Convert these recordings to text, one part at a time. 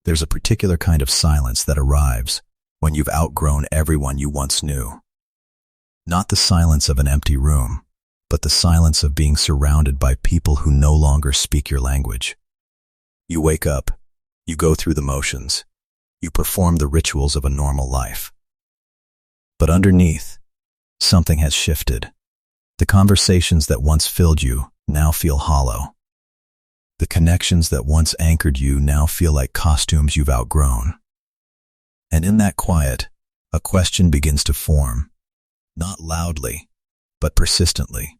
There's a particular kind of silence that arrives when you've outgrown everyone you once knew. Not the silence of an empty room, but the silence of being surrounded by people who no longer speak your language. You wake up, you go through the motions, you perform the rituals of a normal life. But underneath, something has shifted. The conversations that once filled you now feel hollow. The connections that once anchored you now feel like costumes you've outgrown. And in that quiet, a question begins to form, not loudly, but persistently.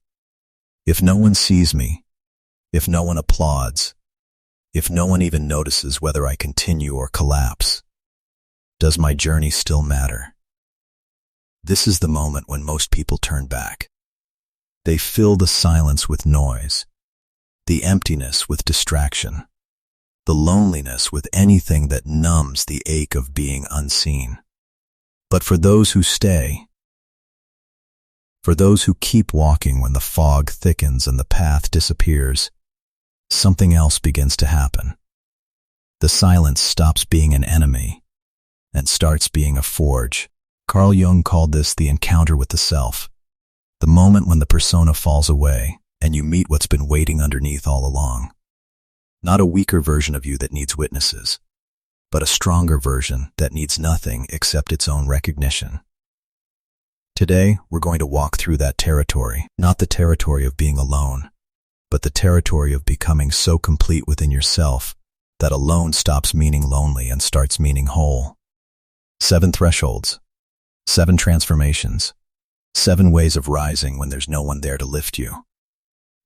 If no one sees me, if no one applauds, if no one even notices whether I continue or collapse, does my journey still matter? This is the moment when most people turn back. They fill the silence with noise, the emptiness with distraction, the loneliness with anything that numbs the ache of being unseen. But for those who stay, for those who keep walking when the fog thickens and the path disappears, something else begins to happen. The silence stops being an enemy and starts being a forge. Carl Jung called this the encounter with the self, the moment when the persona falls away and you meet what's been waiting underneath all along. Not a weaker version of you that needs witnesses, but a stronger version that needs nothing except its own recognition. Today, we're going to walk through that territory, not the territory of being alone, but the territory of becoming so complete within yourself that alone stops meaning lonely and starts meaning whole. 7 thresholds, 7 transformations, 7 ways of rising when there's no one there to lift you.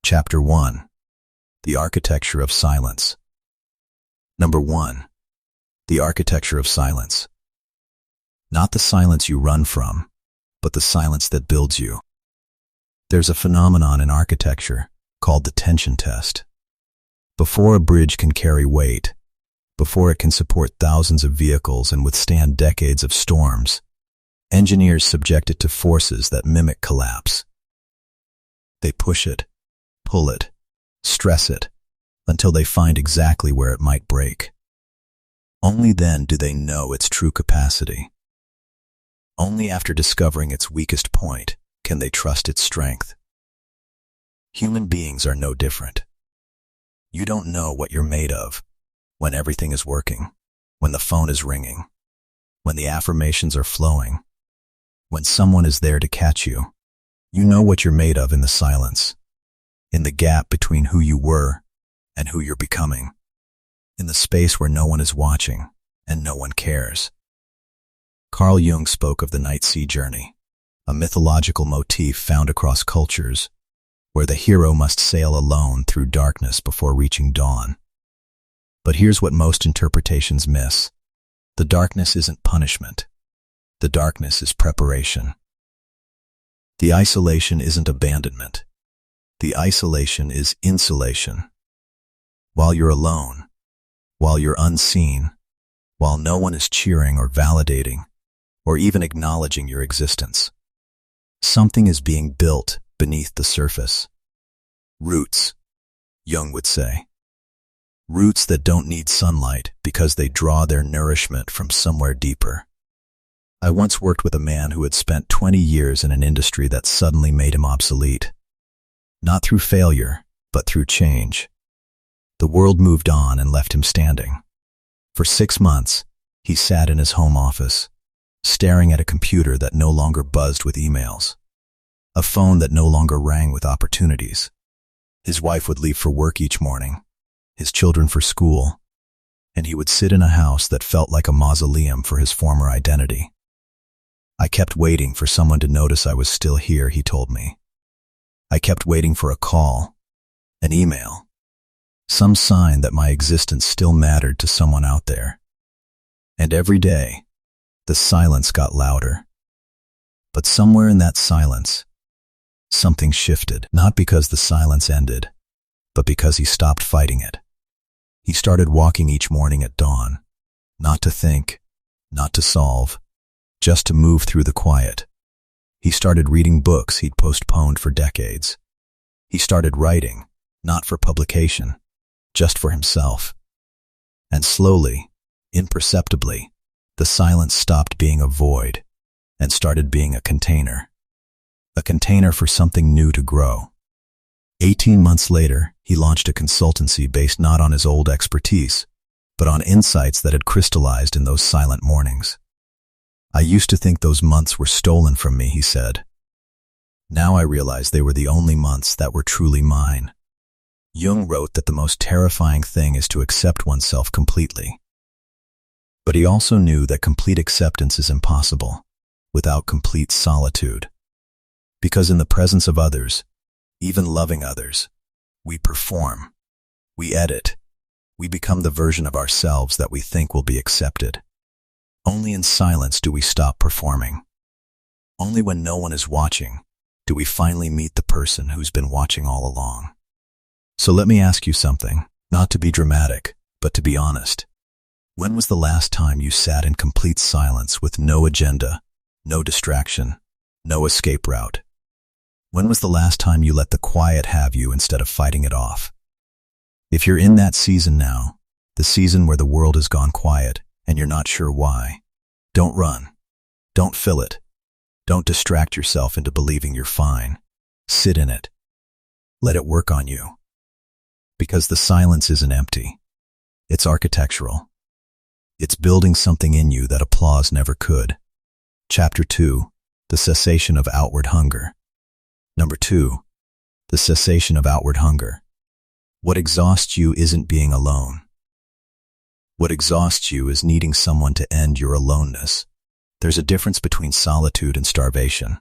Chapter 1. The Architecture of Silence. Number 1. The Architecture of Silence. Not the silence you run from, but the silence that builds you. There's a phenomenon in architecture called the tension test. Before a bridge can carry weight, before it can support thousands of vehicles and withstand decades of storms, engineers subject it to forces that mimic collapse. They push it, pull it, stress it, until they find exactly where it might break. Only then do they know its true capacity. Only after discovering its weakest point can they trust its strength. Human beings are no different. You don't know what you're made of when everything is working, when the phone is ringing, when the affirmations are flowing, when someone is there to catch you. You know what you're made of in the silence, in the gap between who you were and who you're becoming, in the space where no one is watching and no one cares. Carl Jung spoke of the night sea journey, a mythological motif found across cultures, where the hero must sail alone through darkness before reaching dawn. But here's what most interpretations miss. The darkness isn't punishment. The darkness is preparation. The isolation isn't abandonment. The isolation is insulation. While you're alone, while you're unseen, while no one is cheering or validating, or even acknowledging your existence, something is being built beneath the surface. Roots, Jung would say. Roots that don't need sunlight because they draw their nourishment from somewhere deeper. I once worked with a man who had spent 20 years in an industry that suddenly made him obsolete. Not through failure, but through change. The world moved on and left him standing. For 6 months, he sat in his home office, staring at a computer that no longer buzzed with emails, a phone that no longer rang with opportunities. His wife would leave for work each morning, his children for school, and he would sit in a house that felt like a mausoleum for his former identity. I kept waiting for someone to notice I was still here, he told me. I kept waiting for a call, an email, some sign that my existence still mattered to someone out there. And every day, the silence got louder. But somewhere in that silence, something shifted, not because the silence ended, but because he stopped fighting it. He started walking each morning at dawn, not to think, not to solve, just to move through the quiet. He started reading books he'd postponed for decades. He started writing, not for publication, just for himself. And slowly, Imperceptibly, the silence stopped being a void and started being a container for something new to grow. 18 months later, he launched a consultancy based not on his old expertise, but on insights that had crystallized in those silent mornings. I used to think those months were stolen from me, he said. Now I realize they were the only months that were truly mine. Jung wrote that the most terrifying thing is to accept oneself completely. But he also knew that complete acceptance is impossible without complete solitude. Because in the presence of others, even loving others, we perform, we edit, we become the version of ourselves that we think will be accepted. Only in silence do we stop performing. Only when no one is watching do we finally meet the person who's been watching all along. So let me ask you something, not to be dramatic, but to be honest. When was the last time you sat in complete silence with no agenda, no distraction, no escape route? When was the last time you let the quiet have you instead of fighting it off? If you're in that season now, the season where the world has gone quiet and you're not sure why, don't run. Don't fill it. Don't distract yourself into believing you're fine. Sit in it. Let it work on you. Because the silence isn't empty. It's architectural. It's building something in you that applause never could. Chapter 2, the cessation of outward hunger. Number 2, the cessation of outward hunger. What exhausts you isn't being alone. What exhausts you is needing someone to end your aloneness. There's a difference between solitude and starvation.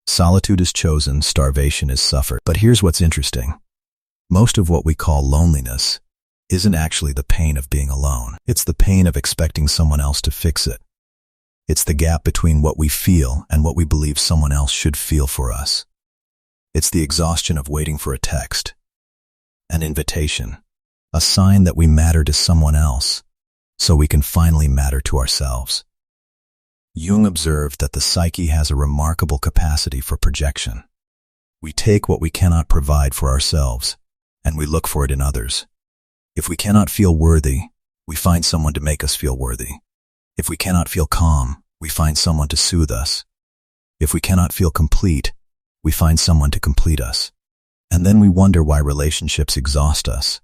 Solitude is chosen, starvation is suffered. But here's what's interesting. Most of what we call loneliness isn't actually the pain of being alone. It's the pain of expecting someone else to fix it. It's the gap between what we feel and what we believe someone else should feel for us. It's the exhaustion of waiting for a text, an invitation, a sign that we matter to someone else, so we can finally matter to ourselves. Jung observed that the psyche has a remarkable capacity for projection. We take what we cannot provide for ourselves, and we look for it in others. If we cannot feel worthy, we find someone to make us feel worthy. If we cannot feel calm, we find someone to soothe us. If we cannot feel complete, we find someone to complete us. And then we wonder why relationships exhaust us,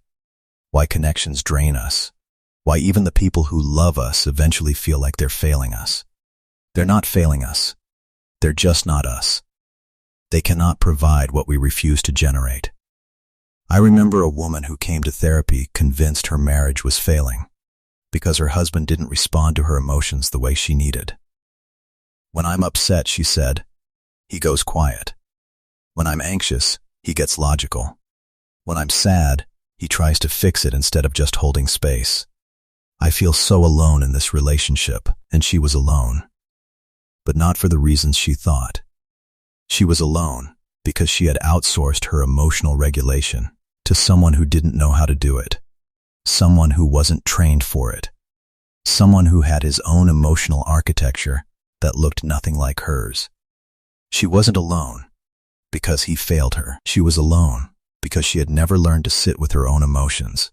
why connections drain us, why even the people who love us eventually feel like they're failing us. They're not failing us. They're just not us. They cannot provide what we refuse to generate. I remember a woman who came to therapy convinced her marriage was failing because her husband didn't respond to her emotions the way she needed. When I'm upset, she said, he goes quiet. When I'm anxious, he gets logical. When I'm sad, he tries to fix it instead of just holding space. I feel so alone in this relationship, and she was alone. But not for the reasons she thought. She was alone because she had outsourced her emotional regulation to someone who didn't know how to do it, someone who wasn't trained for it, someone who had his own emotional architecture that looked nothing like hers. She wasn't alone because he failed her. She was alone because she had never learned to sit with her own emotions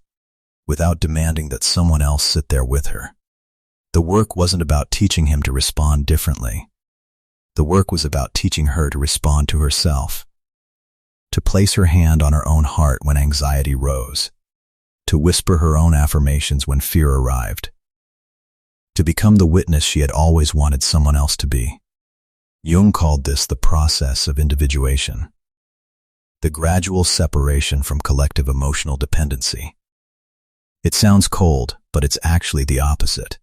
without demanding that someone else sit there with her. The work wasn't about teaching him to respond differently. The work was about teaching her to respond to herself, to place her hand on her own heart when anxiety rose, to whisper her own affirmations when fear arrived, to become the witness she had always wanted someone else to be. Jung called this the process of individuation, the gradual separation from collective emotional dependency. It sounds cold, but it's actually the opposite.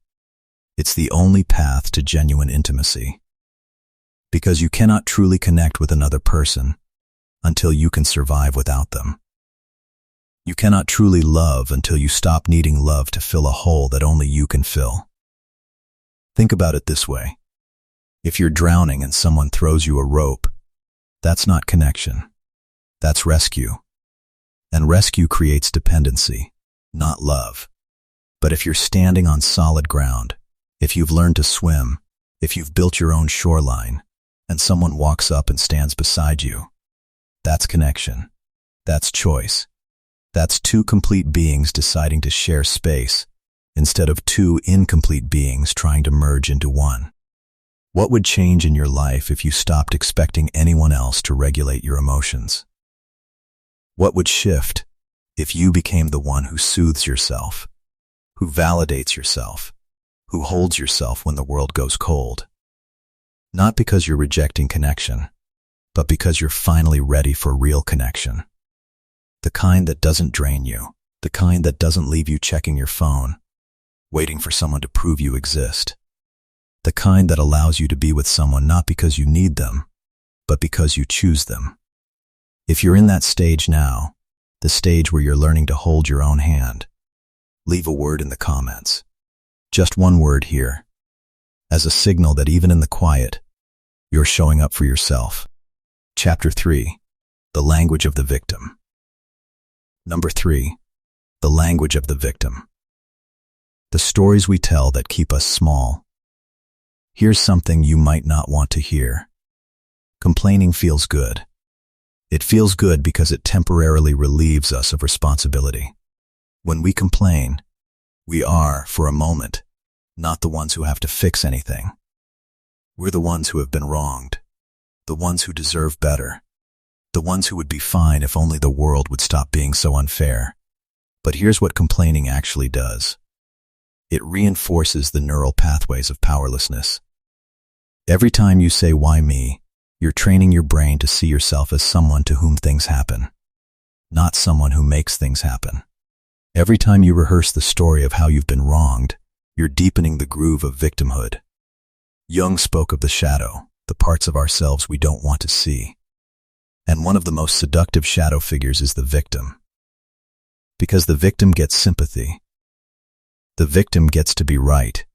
It's the only path to genuine intimacy. Because you cannot truly connect with another person until you can survive without them. You cannot truly love until you stop needing love to fill a hole that only you can fill. Think about it this way. If you're drowning and someone throws you a rope, that's not connection. That's rescue. And rescue creates dependency, not love. But if you're standing on solid ground, if you've learned to swim, if you've built your own shoreline, and someone walks up and stands beside you, that's connection. That's choice. That's two complete beings deciding to share space instead of two incomplete beings trying to merge into one? What would change in your life if you stopped expecting anyone else to regulate your emotions? What would shift if you became the one who soothes yourself, who validates yourself, who holds yourself when the world goes cold? Not because you're rejecting connection, but because you're finally ready for real connection. The kind that doesn't drain you, the kind that doesn't leave you checking your phone, waiting for someone to prove you exist. The kind that allows you to be with someone not because you need them, but because you choose them. If you're in that stage now, the stage where you're learning to hold your own hand, leave a word in the comments. Just one word here, as a signal that even in the quiet, you're showing up for yourself. Chapter 3. The Language of the Victim. Number 3. The language of the victim. The stories we tell that keep us small. Here's something you might not want to hear. Complaining feels good. It feels good because it temporarily relieves us of responsibility. When we complain, we are, for a moment, not the ones who have to fix anything. We're the ones who have been wronged, the ones who deserve better, the ones who would be fine if only the world would stop being so unfair. But here's what complaining actually does. It reinforces the neural pathways of powerlessness. Every time you say, "Why me?" you're training your brain to see yourself as someone to whom things happen, not someone who makes things happen. Every time you rehearse the story of how you've been wronged, you're deepening the groove of victimhood. Jung spoke of the shadow, the parts of ourselves we don't want to see. And one of the most seductive shadow figures is the victim. Because the victim gets sympathy. The victim gets to be right.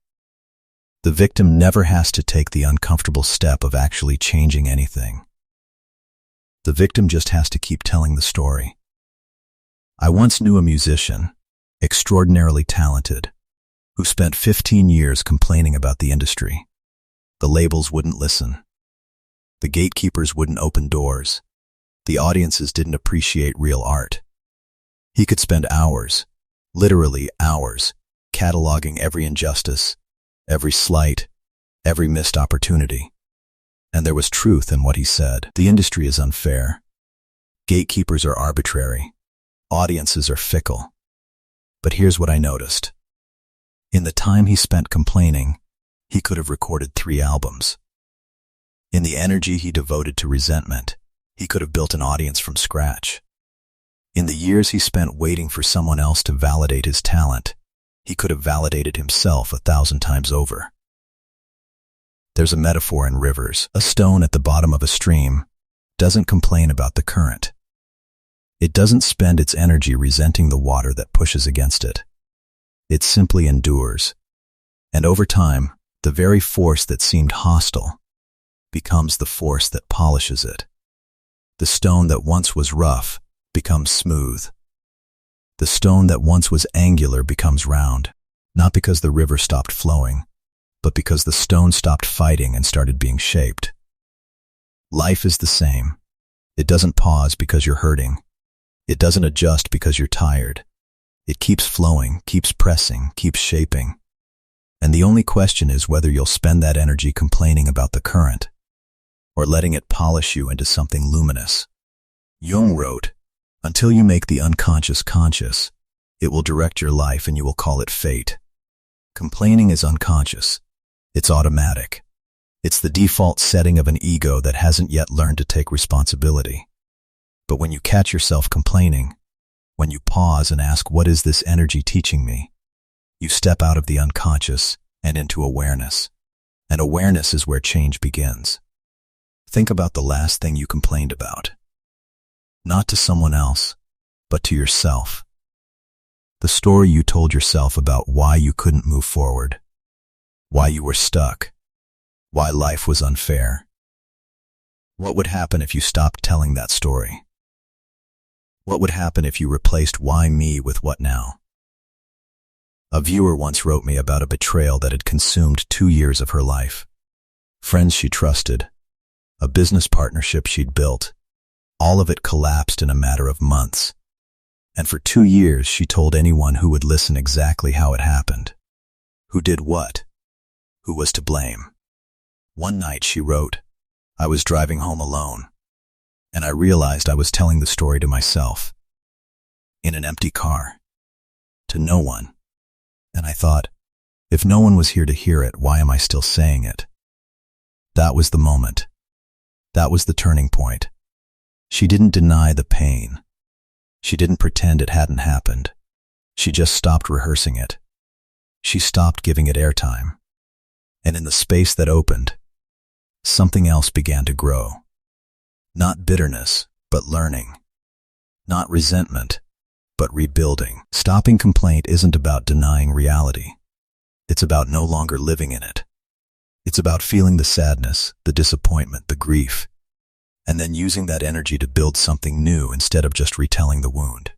The victim never has to take the uncomfortable step of actually changing anything. The victim just has to keep telling the story. I once knew a musician, extraordinarily talented, who spent 15 years complaining about the industry. The labels wouldn't listen. The gatekeepers wouldn't open doors. The audiences didn't appreciate real art. He could spend hours, literally hours, cataloging every injustice, every slight, every missed opportunity. And there was truth in what he said. The industry is unfair. Gatekeepers are arbitrary. Audiences are fickle. But here's what I noticed. In the time he spent complaining, he could have recorded 3 albums. In the energy he devoted to resentment, he could have built an audience from scratch. In the years he spent waiting for someone else to validate his talent, he could have validated himself 1,000 times over. There's a metaphor in rivers. A stone at the bottom of a stream doesn't complain about the current. It doesn't spend its energy resenting the water that pushes against it. It simply endures. And over time, the very force that seemed hostile becomes the force that polishes it. The stone that once was rough becomes smooth. The stone that once was angular becomes round, not because the river stopped flowing, but because the stone stopped fighting and started being shaped. Life is the same. It doesn't pause because you're hurting. It doesn't adjust because you're tired. It keeps flowing, keeps pressing, keeps shaping. And the only question is whether you'll spend that energy complaining about the current, or letting it polish you into something luminous. Jung wrote, "Until you make the unconscious conscious, it will direct your life and you will call it fate." Complaining is unconscious. It's automatic. It's the default setting of an ego that hasn't yet learned to take responsibility. But when you catch yourself complaining, when you pause and ask, "What is this energy teaching me?" you step out of the unconscious and into awareness. And awareness is where change begins. Think about the last thing you complained about. Not to someone else, but to yourself. The story you told yourself about why you couldn't move forward, why you were stuck, why life was unfair. What would happen if you stopped telling that story? What would happen if you replaced "why me" with "what now"? A viewer once wrote me about a betrayal that had consumed 2 years of her life. Friends she trusted, a business partnership she'd built, all of it collapsed in a matter of months. And for 2 years she told anyone who would listen exactly how it happened. Who did what? Who was to blame? One night she wrote, "I was driving home alone, and I realized I was telling the story to myself, in an empty car, to no one. And I thought, if no one was here to hear it, why am I still saying it?" That was the moment. That was the turning point. She didn't deny the pain. She didn't pretend it hadn't happened. She just stopped rehearsing it. She stopped giving it airtime. And in the space that opened, something else began to grow. Not bitterness, but learning. Not resentment, but rebuilding. Stopping complaint isn't about denying reality. It's about no longer living in it. It's about feeling the sadness, the disappointment, the grief, and then using that energy to build something new instead of just retelling the wound.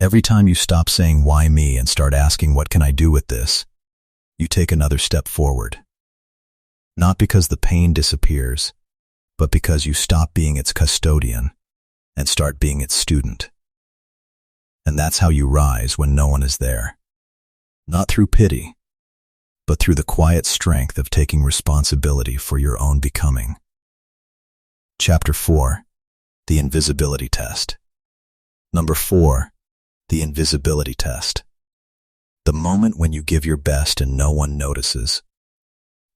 Every time you stop saying, "Why me?" and start asking, "What can I do with this?" you take another step forward. Not because the pain disappears, but because you stop being its custodian and start being its student. And that's how you rise when no one is there. Not through pity, but through the quiet strength of taking responsibility for your own becoming. Chapter 4. The Invisibility Test. Number 4. The Invisibility Test. The moment when you give your best and no one notices.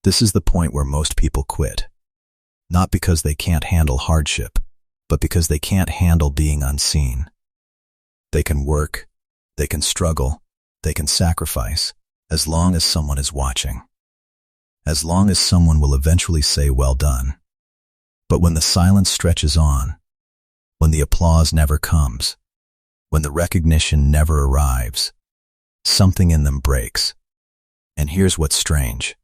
This is the point where most people quit. Not because they can't handle hardship, but because they can't handle being unseen. They can work, they can struggle, they can sacrifice, as long as someone is watching. As long as someone will eventually say, "Well done." But when the silence stretches on, when the applause never comes, when the recognition never arrives, something in them breaks. And here's what's strange.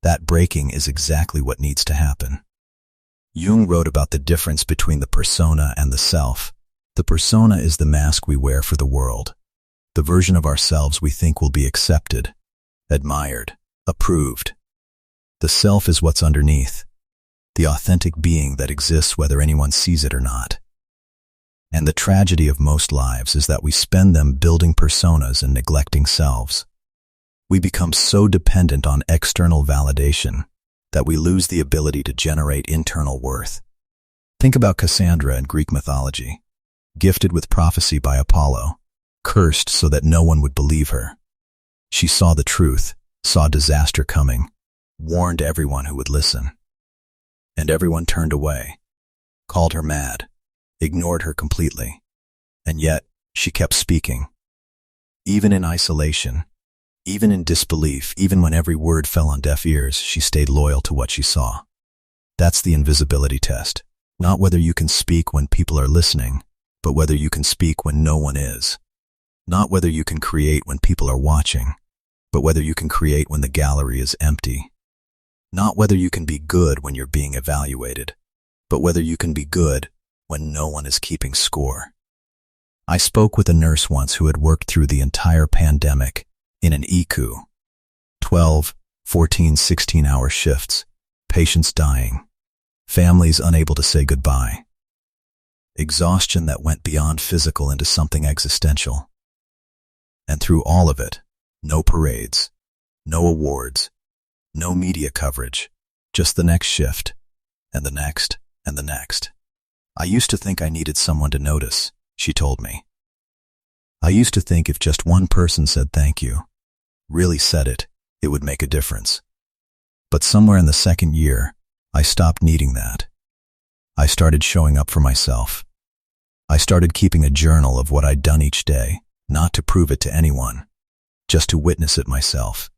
That breaking is exactly what needs to happen. Jung wrote about the difference between the persona and the self. The persona is the mask we wear for the world, the version of ourselves we think will be accepted, admired, approved. The self is what's underneath, the authentic being that exists whether anyone sees it or not. And the tragedy of most lives is that we spend them building personas and neglecting selves. We become so dependent on external validation that we lose the ability to generate internal worth. Think about Cassandra in Greek mythology, gifted with prophecy by Apollo, cursed so that no one would believe her. She saw the truth, saw disaster coming, warned everyone who would listen. And everyone turned away, called her mad, ignored her completely. And yet, she kept speaking. Even in isolation, even in disbelief, even when every word fell on deaf ears, she stayed loyal to what she saw. That's the invisibility test. Not whether you can speak when people are listening, but whether you can speak when no one is. Not whether you can create when people are watching, but whether you can create when the gallery is empty. Not whether you can be good when you're being evaluated, but whether you can be good when no one is keeping score. I spoke with a nurse once who had worked through the entire pandemic in an ICU. 12, 14, 16-hour shifts, patients dying, families unable to say goodbye. Exhaustion that went beyond physical into something existential. And through all of it, no parades, no awards, no media coverage, just the next shift, and the next, and the next. "I used to think I needed someone to notice," she told me. "I used to think if just one person said thank you, really said it, it would make a difference. But somewhere in the second year, I stopped needing that. I started showing up for myself. I started keeping a journal of what I'd done each day, not to prove it to anyone, just to witness it myself.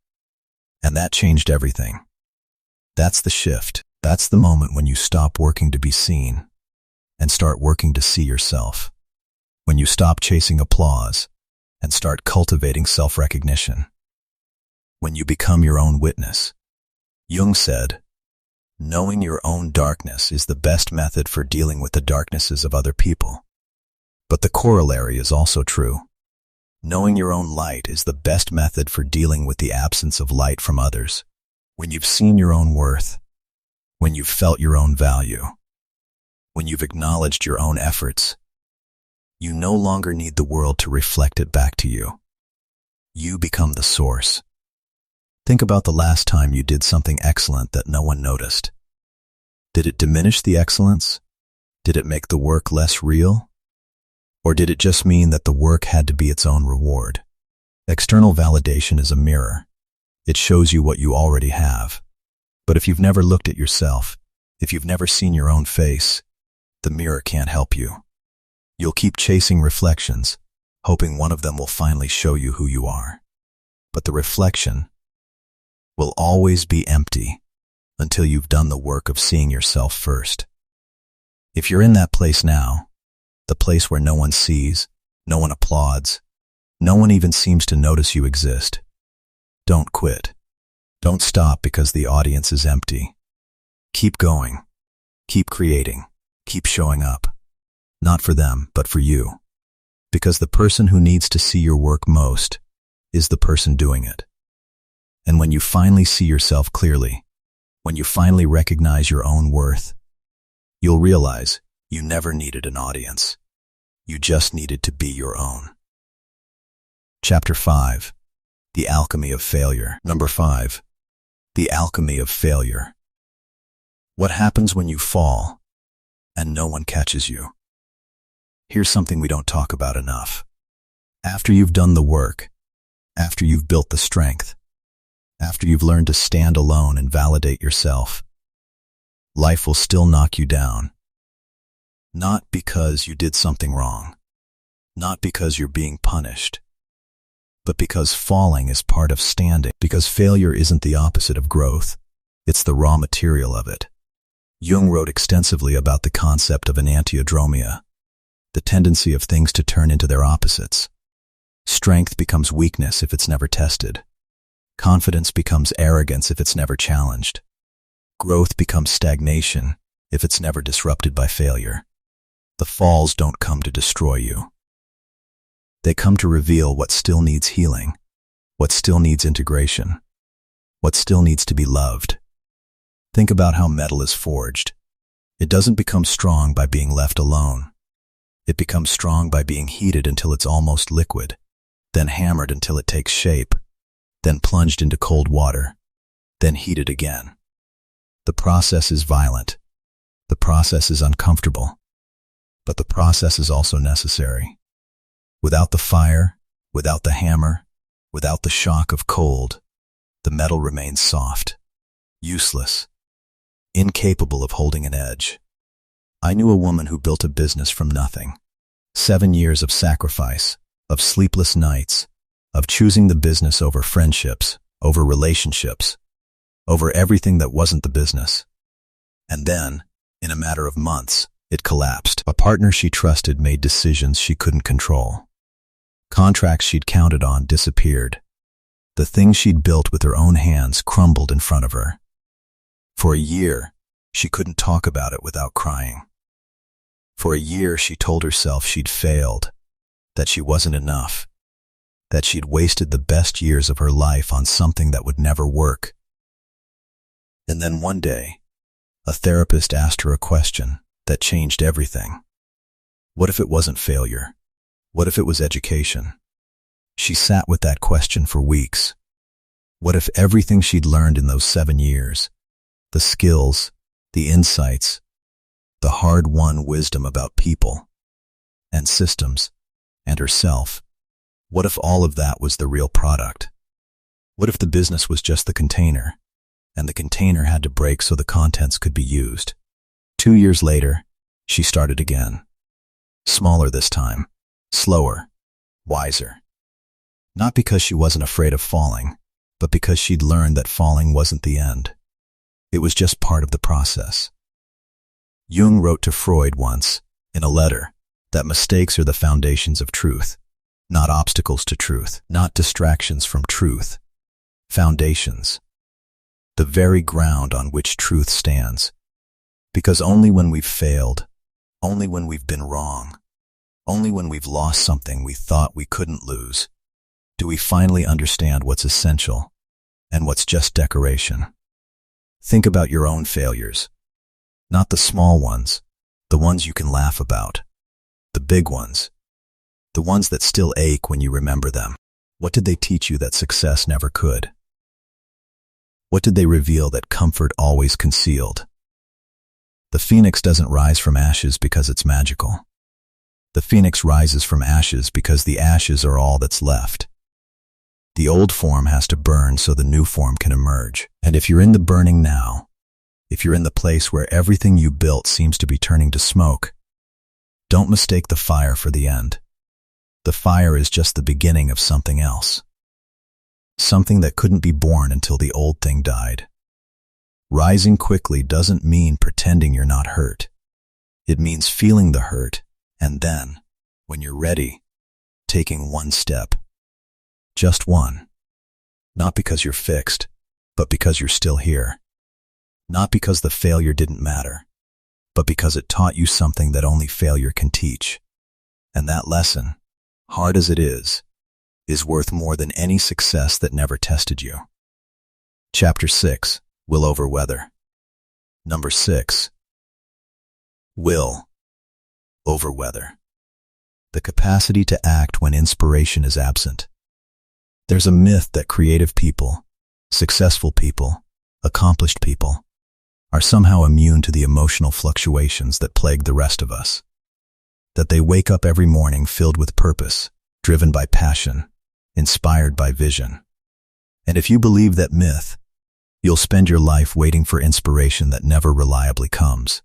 And that changed everything. That's the shift. That's the moment when you stop working to be seen and start working to see yourself. When you stop chasing applause and start cultivating self-recognition. When you become your own witness. Jung said, "Knowing your own darkness is the best method for dealing with the darknesses of other people." But the corollary is also true. Knowing your own light is the best method for dealing with the absence of light from others. When you've seen your own worth, when you've felt your own value, when you've acknowledged your own efforts, You no longer need the world to reflect it back to you. You become the source. Think about the last time you did something excellent that no one noticed. Did it diminish the excellence? Did it make the work less real? Or did it just mean that the work had to be its own reward? External validation is a mirror. It shows you what you already have. But if you've never looked at yourself, if you've never seen your own face, the mirror can't help you. You'll keep chasing reflections, hoping one of them will finally show you who you are. But the reflection will always be empty until you've done the work of seeing yourself first. If you're in that place now, the place where no one sees, no one applauds, no one even seems to notice you exist, don't quit. Don't stop because the audience is empty. Keep going. Keep creating. Keep showing up. Not for them, but for you. Because the person who needs to see your work most is the person doing it. And when you finally see yourself clearly, when you finally recognize your own worth, you'll realize you never needed an audience. You just needed to be your own. Chapter 5. The Alchemy of Failure. Number 5. The Alchemy of Failure. What happens when you fall and no one catches you? Here's something we don't talk about enough. After you've done the work, after you've built the strength, after you've learned to stand alone and validate yourself, life will still knock you down. Not because you did something wrong, not because you're being punished, but because falling is part of standing. Because failure isn't the opposite of growth, it's the raw material of it. Jung wrote extensively about the concept of enantiodromia, the tendency of things to turn into their opposites. Strength becomes weakness if it's never tested. Confidence becomes arrogance if it's never challenged. Growth becomes stagnation if it's never disrupted by failure. The falls don't come to destroy you. They come to reveal what still needs healing, what still needs integration, what still needs to be loved. Think about how metal is forged. It doesn't become strong by being left alone. It becomes strong by being heated until it's almost liquid, then hammered until it takes shape, then plunged into cold water, then heated again. The process is violent. The process is uncomfortable. But the process is also necessary. Without the fire, without the hammer, without the shock of cold, the metal remains soft, useless, incapable of holding an edge. I knew a woman who built a business from nothing. 7 years of sacrifice, of sleepless nights, of choosing the business over friendships, over relationships, over everything that wasn't the business. And then, in a matter of months, it collapsed. A partner she trusted made decisions she couldn't control. Contracts she'd counted on disappeared. The things she'd built with her own hands crumbled in front of her. For a year, she couldn't talk about it without crying. For a year, she told herself she'd failed, that she wasn't enough, that she'd wasted the best years of her life on something that would never work. And then one day, a therapist asked her a question that changed everything. What if it wasn't failure? What if it was education? She sat with that question for weeks. What if everything she'd learned in those 7 years, the skills, the insights, the hard-won wisdom about people and systems and herself, what if all of that was the real product? What if the business was just the container, and the container had to break so the contents could be used? 2 years later, she started again. Smaller this time, slower, wiser. Not because she wasn't afraid of falling, but because she'd learned that falling wasn't the end. It was just part of the process. Jung wrote to Freud once, in a letter, that mistakes are the foundations of truth, not obstacles to truth, not distractions from truth. Foundations. The very ground on which truth stands. Because only when we've failed, only when we've been wrong, only when we've lost something we thought we couldn't lose, do we finally understand what's essential and what's just decoration. Think about your own failures. Not the small ones, the ones you can laugh about. The big ones, The ones that still ache when you remember them. What did they teach you that success never could? What did they reveal that comfort always concealed? The phoenix doesn't rise from ashes because it's magical. The phoenix rises from ashes because the ashes are all that's left. The old form has to burn so the new form can emerge. And if you're in the burning now, if you're in the place where everything you built seems to be turning to smoke, don't mistake the fire for the end. The fire is just the beginning of something else. Something that couldn't be born until the old thing died. Rising quickly doesn't mean pretending you're not hurt. It means feeling the hurt, and then, when you're ready, taking one step. Just one. Not because you're fixed, but because you're still here. Not because the failure didn't matter, but because it taught you something that only failure can teach. And that lesson, hard as it is worth more than any success that never tested you. Chapter 6, Will over Weather. Number 6. Will over weather. The capacity to act when inspiration is absent. There's a myth that creative people, successful people, accomplished people, are somehow immune to the emotional fluctuations that plague the rest of us. That they wake up every morning filled with purpose, driven by passion, inspired by vision. And if you believe that myth, you'll spend your life waiting for inspiration that never reliably comes.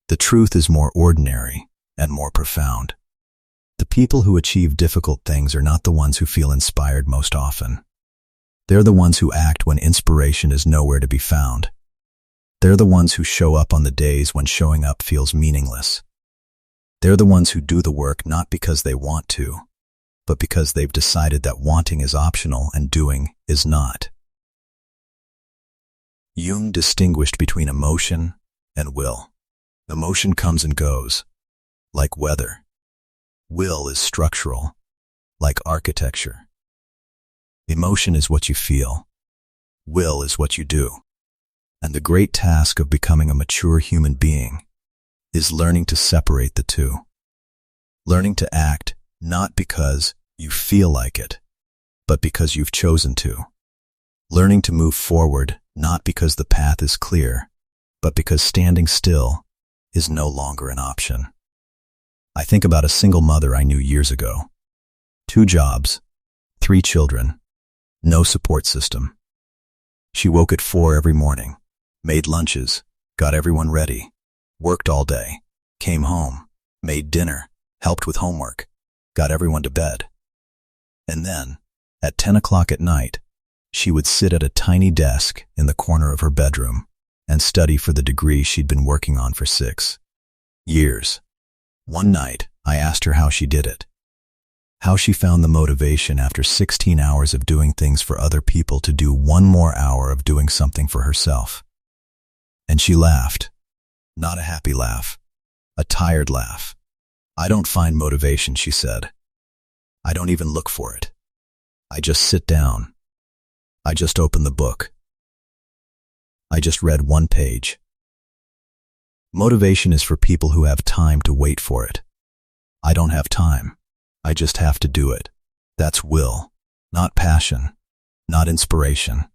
The truth is more ordinary and more profound. The people who achieve difficult things are not the ones who feel inspired most often. They're the ones who act when inspiration is nowhere to be found. They're the ones who show up on the days when showing up feels meaningless. They're the ones who do the work not because they want to, but because they've decided that wanting is optional and doing is not. Jung distinguished between emotion and will. Emotion comes and goes, like weather. Will is structural, like architecture. Emotion is what you feel. Will is what you do. And the great task of becoming a mature human being is learning to separate the two. Learning to act not because you feel like it, but because you've chosen to. Learning to move forward not because the path is clear, but because standing still is no longer an option. I think about a single mother I knew years ago. 2 jobs, 3 children, no support system. She woke at 4 every morning, made lunches, got everyone ready, worked all day, came home, made dinner, helped with homework, got everyone to bed. And then, at 10 o'clock at night, she would sit at a tiny desk in the corner of her bedroom and study for the degree she'd been working on for 6 years. One night, I asked her how she did it. How she found the motivation after 16 hours of doing things for other people to do 1 more hour of doing something for herself. And she laughed. Not a happy laugh. A tired laugh. I don't find motivation, she said. I don't even look for it. I just sit down. I just open the book. I just read 1 page. Motivation is for people who have time to wait for it. I don't have time. I just have to do it. That's will, not passion, not inspiration,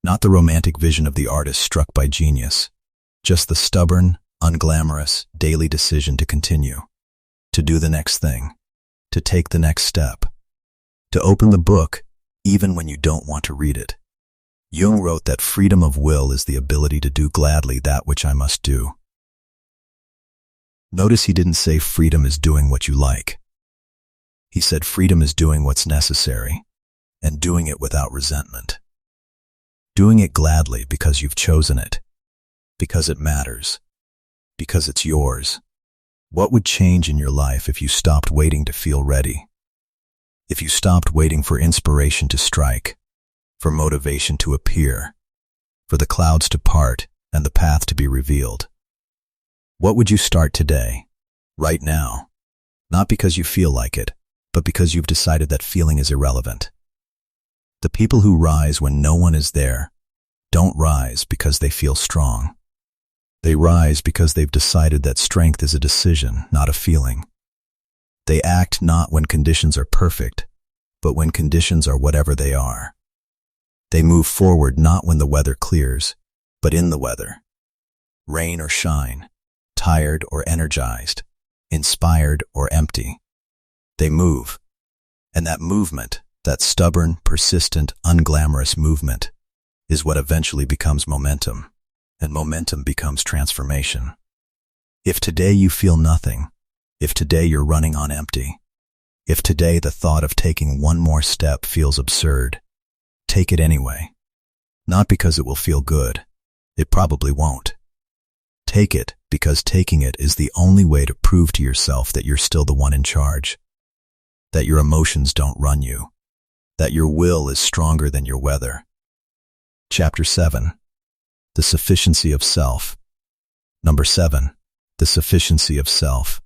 not the romantic vision of the artist struck by genius, just the stubborn, unglamorous, daily decision to continue, to do the next thing, to take the next step, to open the book even when you don't want to read it. Jung wrote that freedom of will is the ability to do gladly that which I must do. Notice he didn't say freedom is doing what you like. He said freedom is doing what's necessary and doing it without resentment. Doing it gladly because you've chosen it, because it matters, because it's yours. What would change in your life if you stopped waiting to feel ready? If you stopped waiting for inspiration to strike, for motivation to appear, for the clouds to part and the path to be revealed? What would you start today, right now? Not because you feel like it, but because you've decided that feeling is irrelevant. The people who rise when no one is there don't rise because they feel strong. They rise because they've decided that strength is a decision, not a feeling. They act not when conditions are perfect, but when conditions are whatever they are. They move forward not when the weather clears, but in the weather. Rain or shine, tired or energized, inspired or empty. They move. And that movement, that stubborn, persistent, unglamorous movement, is what eventually becomes momentum, and momentum becomes transformation. If today you feel nothing, if today you're running on empty, if today the thought of taking one more step feels absurd, take it anyway. Not because it will feel good. It probably won't. Take it because taking it is the only way to prove to yourself that you're still the one in charge, that your emotions don't run you, that your will is stronger than your weather. Chapter 7. The Sufficiency of Self. Number 7. The Sufficiency of Self.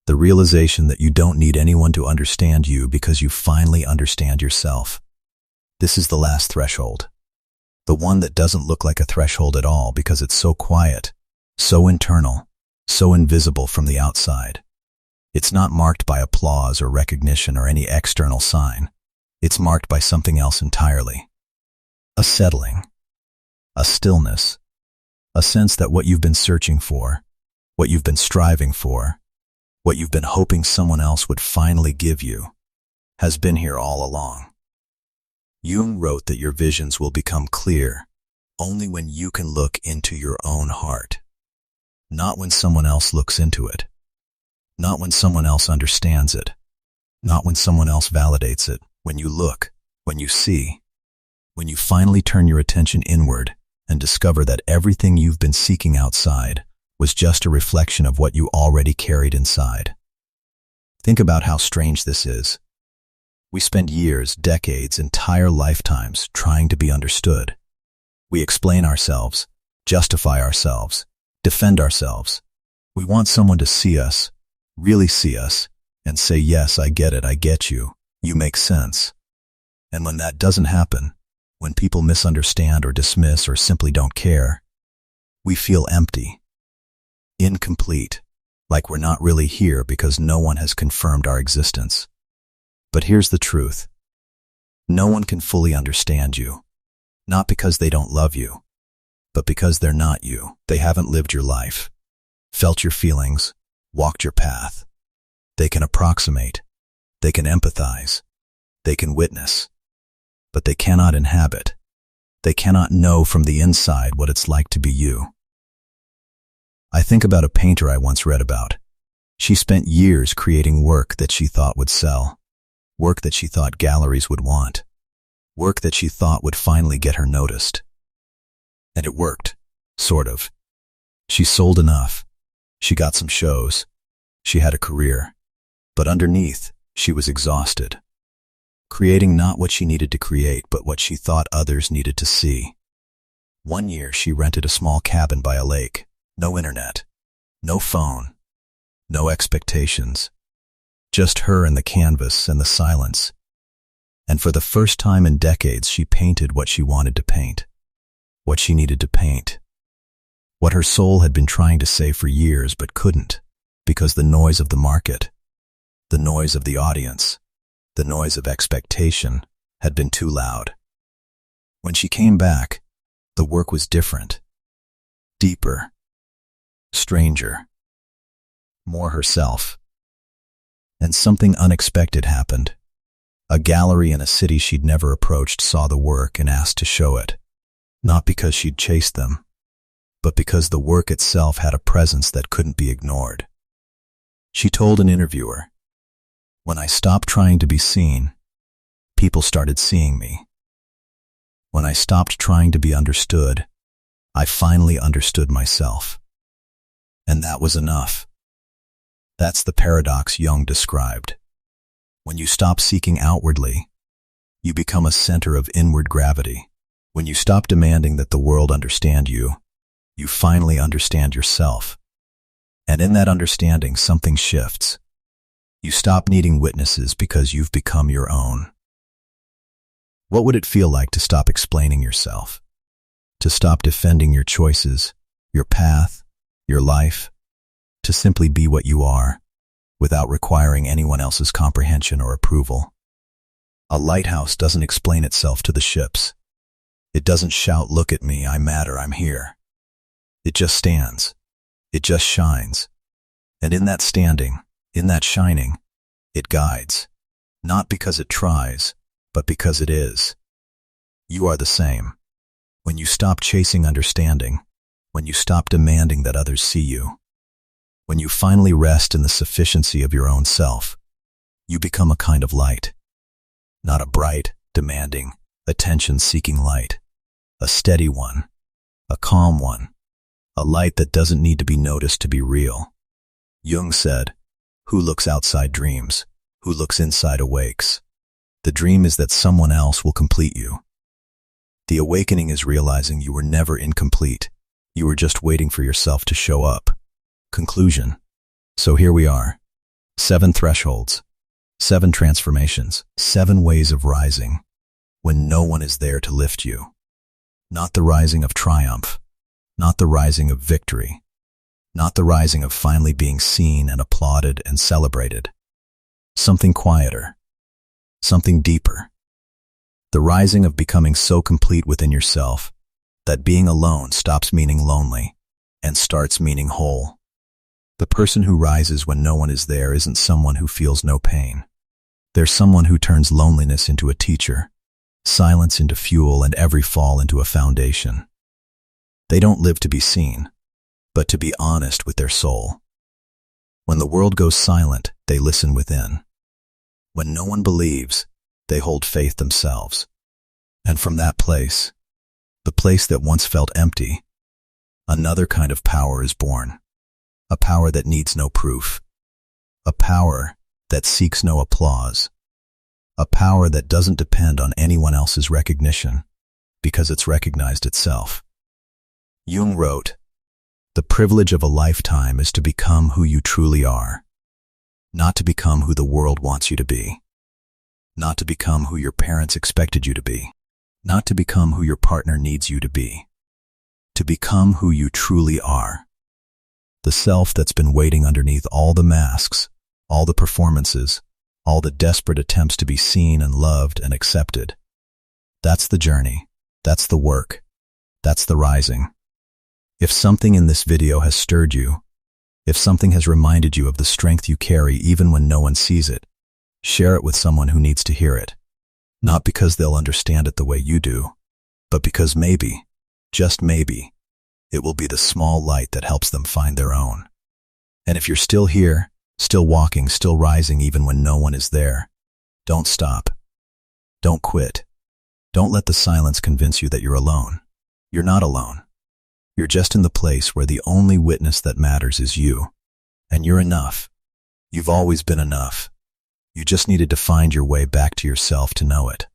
The realization that you don't need anyone to understand you because you finally understand yourself. This is the last threshold. The one that doesn't look like a threshold at all because it's so quiet, so internal, so invisible from the outside. It's not marked by applause or recognition or any external sign. It's marked by something else entirely. A settling, a stillness, a sense that what you've been searching for, what you've been striving for, what you've been hoping someone else would finally give you, has been here all along. Jung wrote that your visions will become clear only when you can look into your own heart, not when someone else looks into it, not when someone else understands it, not when someone else validates it. When you look, when you see, when you finally turn your attention inward and discover that everything you've been seeking outside was just a reflection of what you already carried inside. Think about how strange this is. We spend years, decades, entire lifetimes trying to be understood. We explain ourselves, justify ourselves, defend ourselves. We want someone to see us, really see us, and say, yes, I get it, I get you, you make sense. And when that doesn't happen, when people misunderstand or dismiss or simply don't care, we feel empty, incomplete, like we're not really here because no one has confirmed our existence. But here's the truth. No one can fully understand you, not because they don't love you, but because they're not you. They haven't lived your life, felt your feelings, walked your path. They can approximate, they can empathize, they can witness, but they cannot inhabit. They cannot know from the inside what it's like to be you. I think about a painter I once read about. She spent years creating work that she thought would sell, work that she thought galleries would want, work that she thought would finally get her noticed. And it worked, sort of. She sold enough. She got some shows. She had a career. But underneath, she was exhausted, creating not what she needed to create, but what she thought others needed to see. One year, she rented a small cabin by a lake. No internet, no phone, no expectations. Just her and the canvas and the silence. And for the first time in decades, she painted what she wanted to paint, what she needed to paint, what her soul had been trying to say for years but couldn't, because the noise of the market, the noise of the audience, the noise of expectation had been too loud. When she came back, the work was different, deeper, stranger, more herself. And something unexpected happened. A gallery in a city she'd never approached saw the work and asked to show it, not because she'd chased them, but because the work itself had a presence that couldn't be ignored. She told an interviewer, "When I stopped trying to be seen, people started seeing me. When I stopped trying to be understood, I finally understood myself. And that was enough." That's the paradox Jung described. When you stop seeking outwardly, you become a center of inward gravity. When you stop demanding that the world understand you, you finally understand yourself. And in that understanding, something shifts. You stop needing witnesses because you've become your own. What would it feel like to stop explaining yourself? To stop defending your choices, your path, your life? To simply be what you are, without requiring anyone else's comprehension or approval. A lighthouse doesn't explain itself to the ships. It doesn't shout, "Look at me, I matter, I'm here." It just stands. It just shines. And in that standing, in that shining, it guides. Not because it tries, but because it is. You are the same. When you stop chasing understanding, when you stop demanding that others see you, when you finally rest in the sufficiency of your own self, you become a kind of light. Not a bright, demanding, attention-seeking light. A steady one. A calm one. A light that doesn't need to be noticed to be real. Jung said, "Who looks outside dreams, who looks inside awakes." The dream is that someone else will complete you. The awakening is realizing you were never incomplete. You were just waiting for yourself to show up. Conclusion. So here we are. 7 thresholds. 7 transformations. 7 ways of rising when no one is there to lift you. Not the rising of triumph. Not the rising of victory. Not the rising of finally being seen and applauded and celebrated. Something quieter. Something deeper. The rising of becoming so complete within yourself that being alone stops meaning lonely and starts meaning whole. The person who rises when no one is there isn't someone who feels no pain. They're someone who turns loneliness into a teacher, silence into fuel, and every fall into a foundation. They don't live to be seen, but to be honest with their soul. When the world goes silent, they listen within. When no one believes, they hold faith themselves. And from that place, the place that once felt empty, another kind of power is born. A power that needs no proof. A power that seeks no applause. A power that doesn't depend on anyone else's recognition, because it's recognized itself. Jung wrote, "The privilege of a lifetime is to become who you truly are, not to become who the world wants you to be, not to become who your parents expected you to be, not to become who your partner needs you to become who you truly are. The self that's been waiting underneath all the masks, all the performances, all the desperate attempts to be seen and loved and accepted. That's the journey, that's the work, that's the rising." If something in this video has stirred you, if something has reminded you of the strength you carry even when no one sees it, share it with someone who needs to hear it. Not because they'll understand it the way you do, but because maybe, just maybe, it will be the small light that helps them find their own. And if you're still here, still walking, still rising even when no one is there, don't stop. Don't quit. Don't let the silence convince you that you're alone. You're not alone. You're just in the place where the only witness that matters is you. And you're enough. You've always been enough. You just needed to find your way back to yourself to know it.